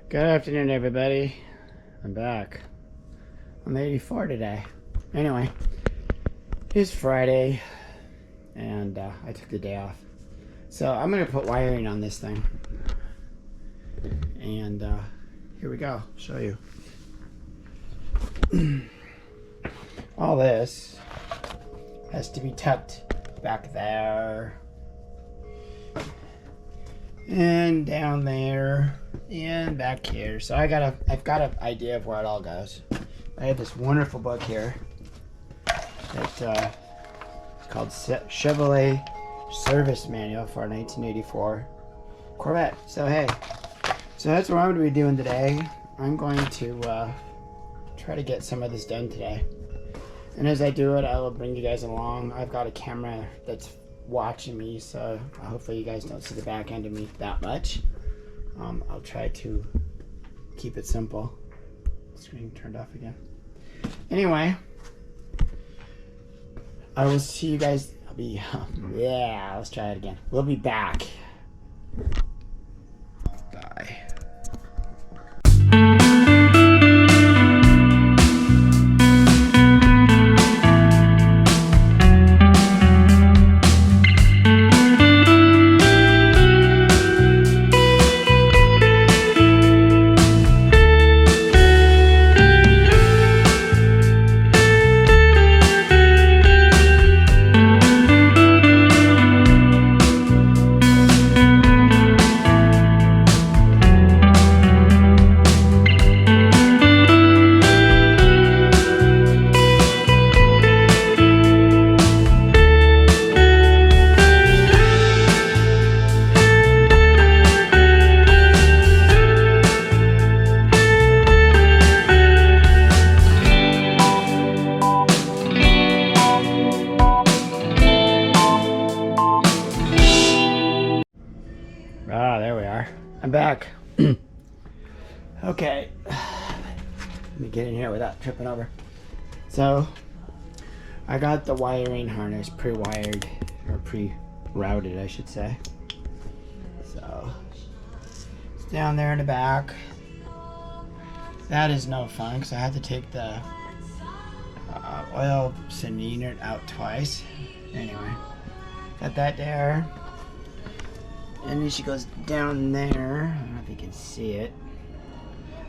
Good afternoon, everybody. I'm back. I'm 84 today. Anyway, it's Friday, and I took the day off. So I'm going to put wiring on this thing. And here we go. I'll show you. All this has to be tucked back there. And down there. And back here. So I've got an idea of where it all goes. I have this wonderful book here that it's called Chevrolet Service Manual for a 1984 Corvette. So hey, so that's what I'm going to be doing today. I'm going to try to get some of this done today. And as I do it, I will bring you guys along. I've got a camera that's watching me, so hopefully you guys don't see the back end of me that much. I'll try to keep it simple. Screen turned off again. Anyway, I will see you guys. Yeah, let's try it again. We'll be back. Bye. There we are. I'm back. Okay. Let me get in here without tripping over. So, I got the wiring harness pre-wired, or pre-routed, I should say. So, it's down there in the back. That is no fun, because I had to take the oil unit out twice. Anyway, got that there. And then she goes down there. I don't know if you can see it.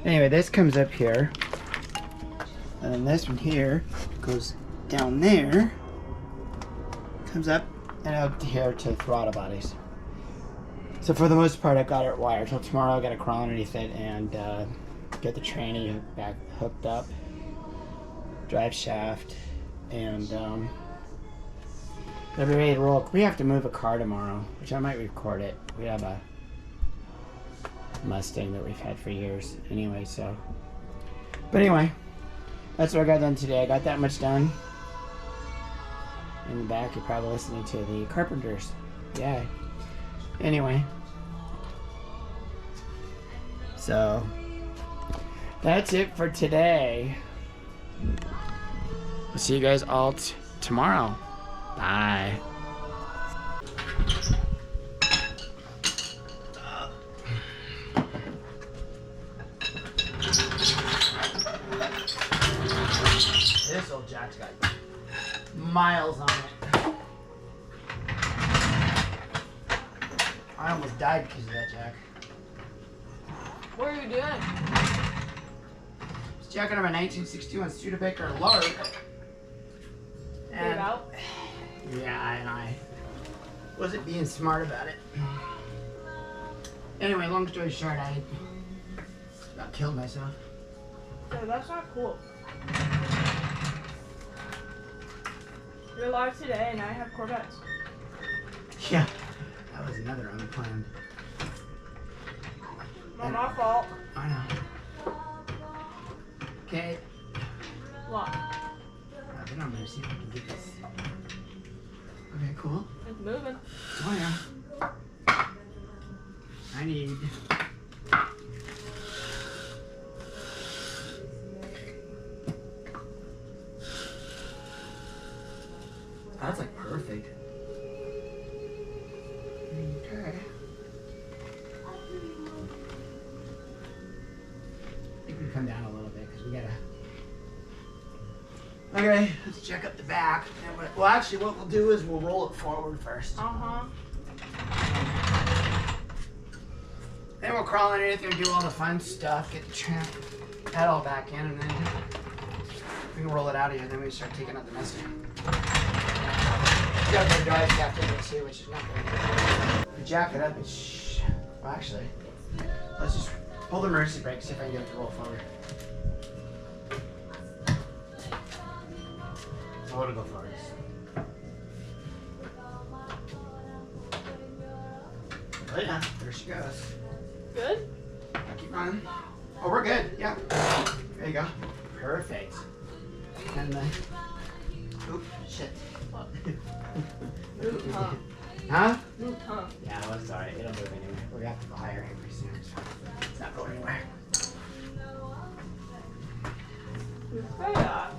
Anyway, this comes up here. And then this one here goes down there. Comes up and up to here to throttle bodies. So for the most part, I've got it wired. Till tomorrow, I've got to crawl underneath it and get the tranny back hooked up. Drive shaft. And they'll be ready to roll. We have to move a car tomorrow, which I might record it. We have a Mustang that we've had for years. Anyway, so. But anyway, that's what I got done today. I got that much done. In the back, you're probably listening to the Carpenters. Yeah. Anyway. So, that's it for today. We'll see you guys all tomorrow. Bye. This old jack's got miles on it. I almost died because of that jack. What are you doing? I was jacking up a 1961 Studebaker Lark. And out? Yeah, and I wasn't being smart about it. Anyway, long story short, I about killed myself. So that's not cool. You're alive today, and I have Corvettes. Yeah, that was another unplanned. Not my fault. I know. Okay. What? Then I'm gonna see if I can get this. Okay, cool. It's moving. Oh yeah. I need. That's like perfect. Okay. come down a little bit because we gotta. Okay, let's check up the back. Well, actually, what we'll do is we'll roll it forward first. Then we'll crawl underneath and do all the fun stuff, get the that all back in, and then we can roll it out of here, and then we start taking out the nesting. You got the drive shaft in it too, which is not good. We jack it up and well, actually, let's just pull the emergency brake, see if I can get it to roll forward. I want to go forward. Oh yeah, there she goes. Good? Keep running. Oh, we're good. Yeah. There you go. Perfect. And oop, shit. Moved, huh? Huh? Moved, huh? Yeah, well, it's alright. It'll move anyway. We're gonna have to go higher here pretty soon. So it's not going anywhere. Yeah.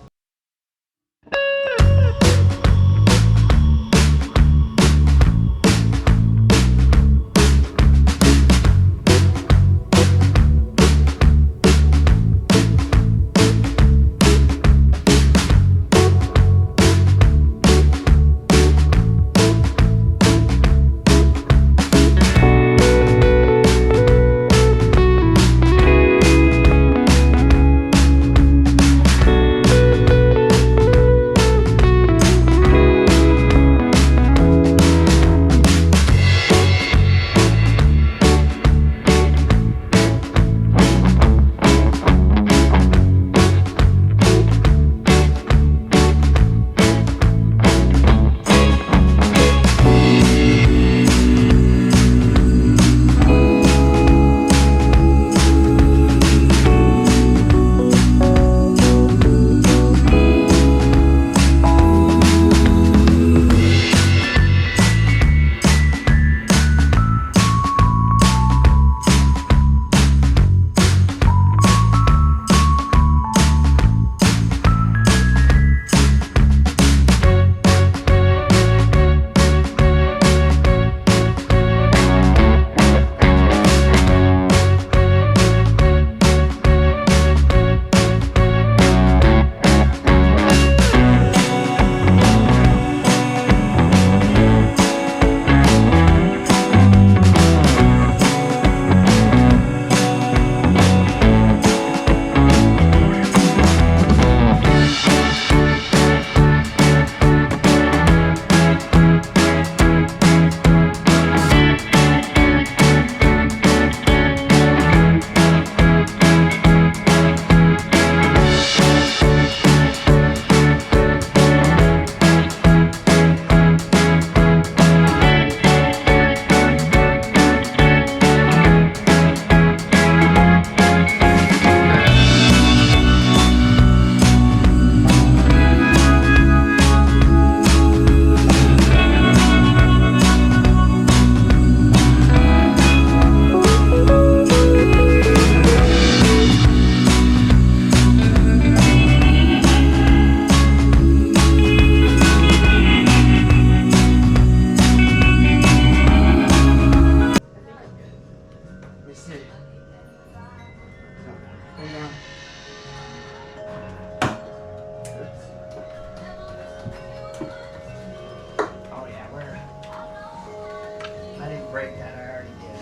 break that. I already did.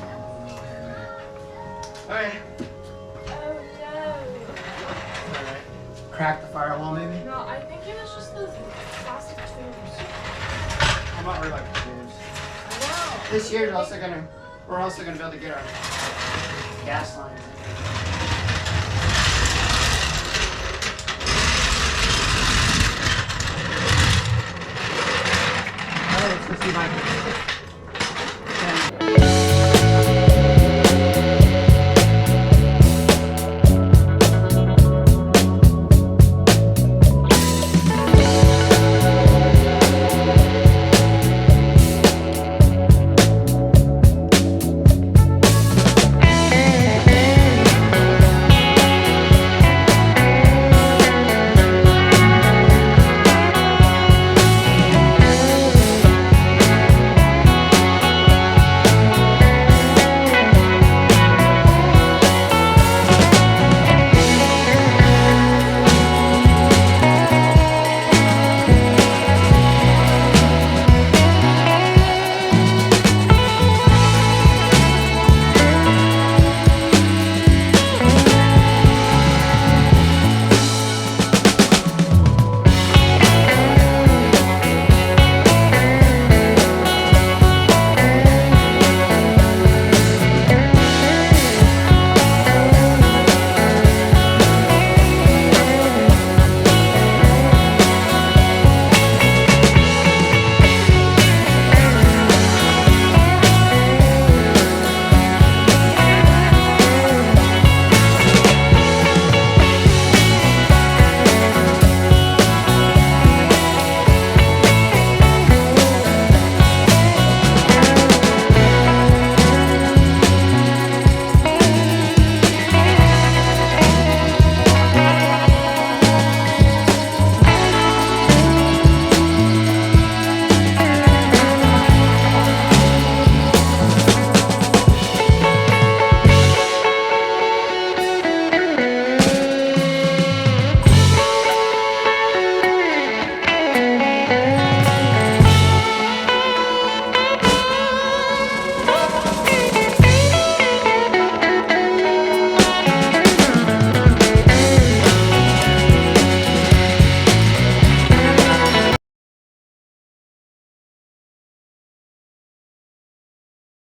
Alright. Oh no. Alright. Crack the firewall maybe? No, I think it was just those plastic tubes. I'm not worried about the tubes. I know. This year we're also gonna be able to get our gas lines in. Alright, let's go see Michael.